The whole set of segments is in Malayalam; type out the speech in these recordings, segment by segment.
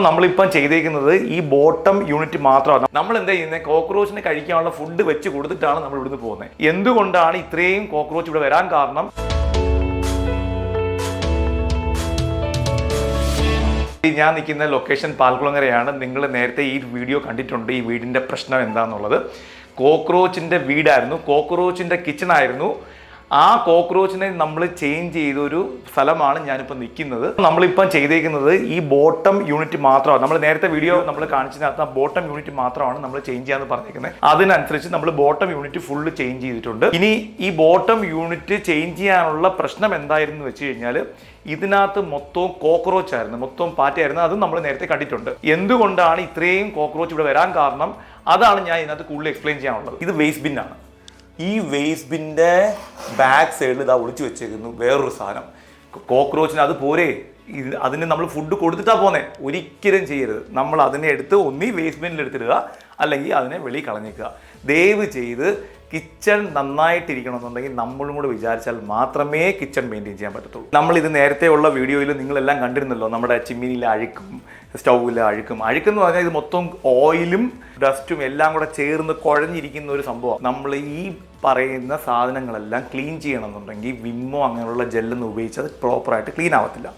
നമ്മളിപ്പം ചെയ്തേക്കുന്നത് ഈ ബോട്ടം യൂണിറ്റ് മാത്രമാണ്. നമ്മൾ എന്താ ചെയ്യുന്നത്, കോക്രോച്ചിന് കഴിക്കാനുള്ള ഫുഡ് വെച്ച് കൊടുത്തിട്ടാണ് നമ്മൾ ഇവിടുന്ന് പോകുന്നത്. എന്തുകൊണ്ടാണ് ഇത്രയും കോക്രോച്ച് ഇവിടെ വരാൻ കാരണം? ഞാൻ നിൽക്കുന്ന ലൊക്കേഷൻ പാൽക്കുളങ്ങരയാണ്. നിങ്ങൾ നേരത്തെ ഈ വീഡിയോ കണ്ടിട്ടുണ്ട്. ഈ വീടിൻ്റെ പ്രശ്നം എന്താണെന്നുള്ളത് കോക്രോച്ചിൻ്റെ വീടായിരുന്നു, കോക്രോച്ചിൻ്റെ കിച്ചൺ ആയിരുന്നു. ആ കോക്രോച്ചിനെ നമ്മൾ ചേഞ്ച് ചെയ്തൊരു സ്ഥലമാണ് ഞാനിപ്പോൾ നിൽക്കുന്നത്. നമ്മളിപ്പം ചെയ്തേക്കുന്നത് ഈ ബോട്ടം യൂണിറ്റ് മാത്രമാണ്. നമ്മൾ നേരത്തെ വീഡിയോ നമ്മൾ കാണിച്ചതിനകത്ത് ആ ബോട്ടം യൂണിറ്റ് മാത്രമാണ് നമ്മൾ ചേഞ്ച് ചെയ്യാന്ന് പറഞ്ഞിരിക്കുന്നത്. അതിനനുസരിച്ച് നമ്മൾ ബോട്ടം യൂണിറ്റ് ഫുള്ള് ചേഞ്ച് ചെയ്തിട്ടുണ്ട്. ഇനി ഈ ബോട്ടം യൂണിറ്റ് ചേഞ്ച് ചെയ്യാനുള്ള പ്രശ്നം എന്തായിരുന്നു വെച്ച് കഴിഞ്ഞാൽ, ഇതിനകത്ത് മൊത്തവും കോക്രോച്ച് ആയിരുന്നു, മൊത്തവും പാറ്റയായിരുന്നു. അതും നമ്മൾ നേരത്തെ കണ്ടിട്ടുണ്ട്. എന്തുകൊണ്ടാണ് ഇത്രയും കോക്രോച്ച് ഇവിടെ വരാൻ കാരണം, അതാണ് ഞാൻ ഇതിനകത്ത് കൂടുതൽ എക്സ്പ്ലെയിൻ ചെയ്യാനുള്ളത്. ഇത് വേസ്റ്റ് ബിന്നാണ്. ഈ വേസ്റ്റ് ബിൻ്റെ ബാക്ക് സൈഡിൽ ഇതാ ഒളിച്ചു വെച്ചേക്കുന്നു വേറൊരു സാധനം. കോക്രോച്ചിന് അത് പോരെ, അതിന് നമ്മൾ ഫുഡ് കൊടുത്തിട്ടാണ് പോകുന്നത്. ഒരിക്കലും ചെയ്യരുത്. നമ്മൾ അതിനെ എടുത്ത് ഒന്നീ വേസ്റ്റ് ബിന്നിൽ എടുത്തിടുക, അല്ലെങ്കിൽ അതിനെ വെളിയിൽ കളഞ്ഞേക്കുക. ദയവ് ചെയ്ത് കിച്ചൺ നന്നായിട്ടിരിക്കണമെന്നുണ്ടെങ്കിൽ നമ്മളും കൂടെ വിചാരിച്ചാൽ മാത്രമേ കിച്ചൺ മെയിൻറ്റെയിൻ ചെയ്യാൻ പറ്റത്തുള്ളൂ. നമ്മളിത് നേരത്തെ ഉള്ള വീഡിയോയിൽ നിങ്ങളെല്ലാം കണ്ടിരുന്നല്ലോ, നമ്മുടെ ചിമ്മിനിയിലെ അഴുക്കും സ്റ്റൗവിലെ അഴുക്കെന്ന് പറഞ്ഞാൽ ഇത് മൊത്തം ഓയിലും ഡസ്റ്റും എല്ലാം കൂടെ ചേർന്ന് കുഴഞ്ഞിരിക്കുന്ന ഒരു സംഭവം. നമ്മൾ ഈ പറയുന്ന സാധനങ്ങളെല്ലാം ക്ലീൻ ചെയ്യണമെന്നുണ്ടെങ്കിൽ വിമ്മോ അങ്ങനെയുള്ള ജെല്ലൊന്നും ഉപയോഗിച്ച് അത് പ്രോപ്പറായിട്ട് ക്ലീൻ ആവത്തില്ല.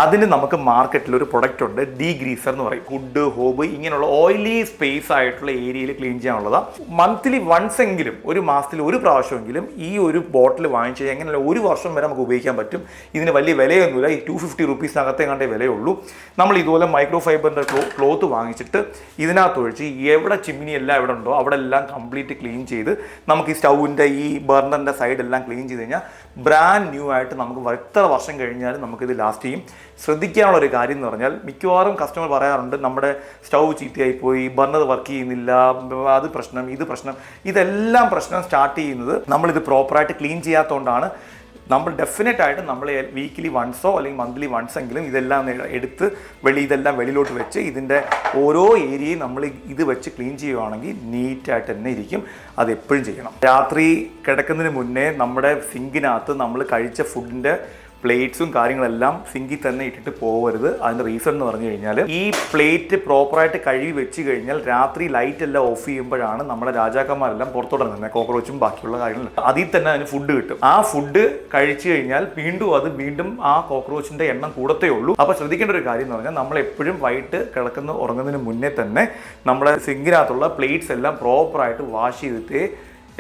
അതിന് നമുക്ക് മാർക്കറ്റിൽ ഒരു പ്രൊഡക്റ്റ് ഉണ്ട്, ഡീഗ്രീസർ എന്ന് പറയും. ഫുഡ്, ഹോബ്, ഇങ്ങനെയുള്ള ഓയിലി സ്പേസ് ആയിട്ടുള്ള ഏരിയയിൽ ക്ലീൻ ചെയ്യാനുള്ളതാണ്. മന്ത്ലി വൺസ് എങ്കിലും, ഒരു മാസത്തിൽ ഒരു പ്രാവശ്യമെങ്കിലും ഈ ഒരു ബോട്ടിൽ വാങ്ങിച്ച് എങ്ങനെയല്ല 1 വർഷം വരെ നമുക്ക് ഉപയോഗിക്കാൻ പറ്റും. ഇതിന് വലിയ വിലയൊന്നുമില്ല. ഈ 250 റുപ്പീസിനകത്തേ കണ്ടേ വിലയുള്ളൂ. നമ്മൾ ഇതുപോലെ മൈക്രോ ഫൈബറിൻ്റെ ക്ലോത്ത് വാങ്ങിച്ചിട്ട് ഇതിനകത്ത് ഒഴിച്ച് എവിടെ ചിമ്മിനി എല്ലാം എവിടെ ഉണ്ടോ അവിടെ എല്ലാം കംപ്ലീറ്റ് ക്ലീൻ ചെയ്ത് നമുക്ക് ഈ സ്റ്റൗവിൻ്റെ ഈ ബർണറിൻ്റെ സൈഡെല്ലാം ക്ലീൻ ചെയ്ത് കഴിഞ്ഞാൽ ബ്രാൻഡ് ന്യൂ ആയിട്ട് നമുക്ക് എത്ര വർഷം കഴിഞ്ഞാലും നമുക്കിത് ലാസ്റ്റ് ചെയ്യും. ശ്രദ്ധിക്കാനുള്ള ഒരു കാര്യം എന്ന് പറഞ്ഞാൽ, മിക്കവാറും കസ്റ്റമർ പറയാറുണ്ട് നമ്മുടെ സ്റ്റൗ ചീത്തയായി പോയി, ബർണർ വർക്ക് ചെയ്യുന്നില്ല, അത് പ്രശ്നം, ഇത് പ്രശ്നം. ഇതെല്ലാം പ്രശ്നം സ്റ്റാർട്ട് ചെയ്യുന്നത് നമ്മളിത് പ്രോപ്പറായിട്ട് ക്ലീൻ ചെയ്യാത്തതുകൊണ്ടാണ്. നമ്മൾ ഡെഫിനറ്റായിട്ട് നമ്മൾ വീക്കിലി വൺസോ അല്ലെങ്കിൽ മന്ത്ലി വൺസ് എങ്കിലും ഇതെല്ലാം എടുത്ത് ഇതെല്ലാം വെളിയിലോട്ട് വെച്ച് ഇതിൻ്റെ ഓരോ ഏരിയയും നമ്മൾ ഇത് വെച്ച് ക്ലീൻ ചെയ്യുകയാണെങ്കിൽ നീറ്റായിട്ട് തന്നെ ഇരിക്കും. അത് എപ്പോഴും ചെയ്യണം. രാത്രി കിടക്കുന്നതിന് മുന്നേ നമ്മുടെ സിങ്കിനകത്ത് നമ്മൾ കഴിച്ച ഫുഡിൻ്റെ പ്ലേറ്റ്സും കാര്യങ്ങളെല്ലാം സിങ്കിൽ തന്നെ ഇട്ടിട്ട് പോകരുത്. അതിൻ്റെ റീസൺ എന്ന് പറഞ്ഞു കഴിഞ്ഞാൽ, ഈ പ്ലേറ്റ് പ്രോപ്പറായിട്ട് കഴുകി വെച്ച് കഴിഞ്ഞാൽ രാത്രി ലൈറ്റ് എല്ലാം ഓഫ് ചെയ്യുമ്പോഴാണ് നമ്മുടെ രാജാക്കന്മാരെല്ലാം പുറത്തോട്ട് ഇറങ്ങുന്നത്, കോക്രോച്ചും ബാക്കിയുള്ള കാര്യങ്ങളും. അതിൽ തന്നെ അതിന് ഫുഡ് കിട്ടും. ആ ഫുഡ് കഴിച്ചു കഴിഞ്ഞാൽ വീണ്ടും ആ കോക്രോച്ചിൻ്റെ എണ്ണം കൂടത്തേ ഉള്ളൂ. അപ്പോൾ ശ്രദ്ധിക്കേണ്ട ഒരു കാര്യം എന്ന് പറഞ്ഞാൽ, നമ്മൾ എപ്പോഴും വൈകിട്ട് ഉറങ്ങുന്നതിന് മുന്നേ തന്നെ നമ്മുടെ സിങ്കിനകത്തുള്ള പ്ലേറ്റ്സ് എല്ലാം പ്രോപ്പറായിട്ട് വാഷ് ചെയ്തിട്ടേ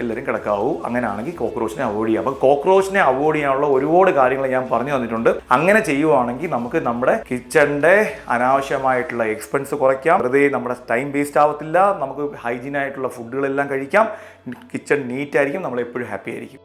എല്ലാവരും കിടക്കാവൂ. അങ്ങനെയാണെങ്കിൽ കോക്രോച്ചിനെ അവോയ്ഡ് ചെയ്യാം. അപ്പോൾ കോക്രോച്ചിനെ അവോയ്ഡ് ചെയ്യാനുള്ള ഒരുപാട് കാര്യങ്ങൾ ഞാൻ പറഞ്ഞു തന്നിട്ടുണ്ട്. അങ്ങനെ ചെയ്യുവാണെങ്കിൽ നമുക്ക് നമ്മുടെ കിച്ചണിൻ്റെ അനാവശ്യമായിട്ടുള്ള എക്സ്പെൻസ് കുറയ്ക്കാം. വെറുതെ നമ്മുടെ ടൈം വേസ്റ്റ് ആവത്തില്ല. നമുക്ക് ഹൈജീനായിട്ടുള്ള ഫുഡുകളെല്ലാം കഴിക്കാം. കിച്ചൺ നീറ്റായിരിക്കും. നമ്മൾ എപ്പോഴും ഹാപ്പി ആയിരിക്കും.